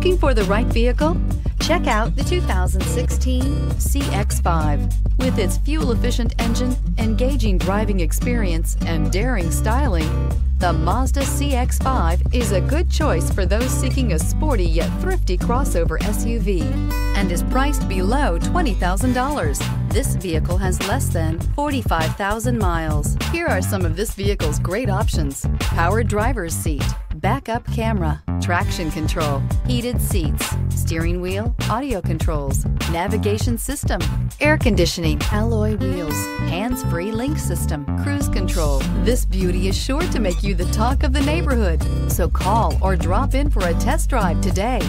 Looking for the right vehicle? Check out the 2016 CX-5. With its fuel-efficient engine, engaging driving experience, and daring styling, the Mazda CX-5 is a good choice for those seeking a sporty yet thrifty crossover SUV and is priced below $20,000. This vehicle has less than 45,000 miles. Here are some of this vehicle's great options: powered driver's seat, backup camera, traction control, heated seats, steering wheel audio controls, navigation system, air conditioning, alloy wheels, hands-free link system, cruise control. This beauty is sure to make you the talk of the neighborhood. So call or drop in for a test drive today.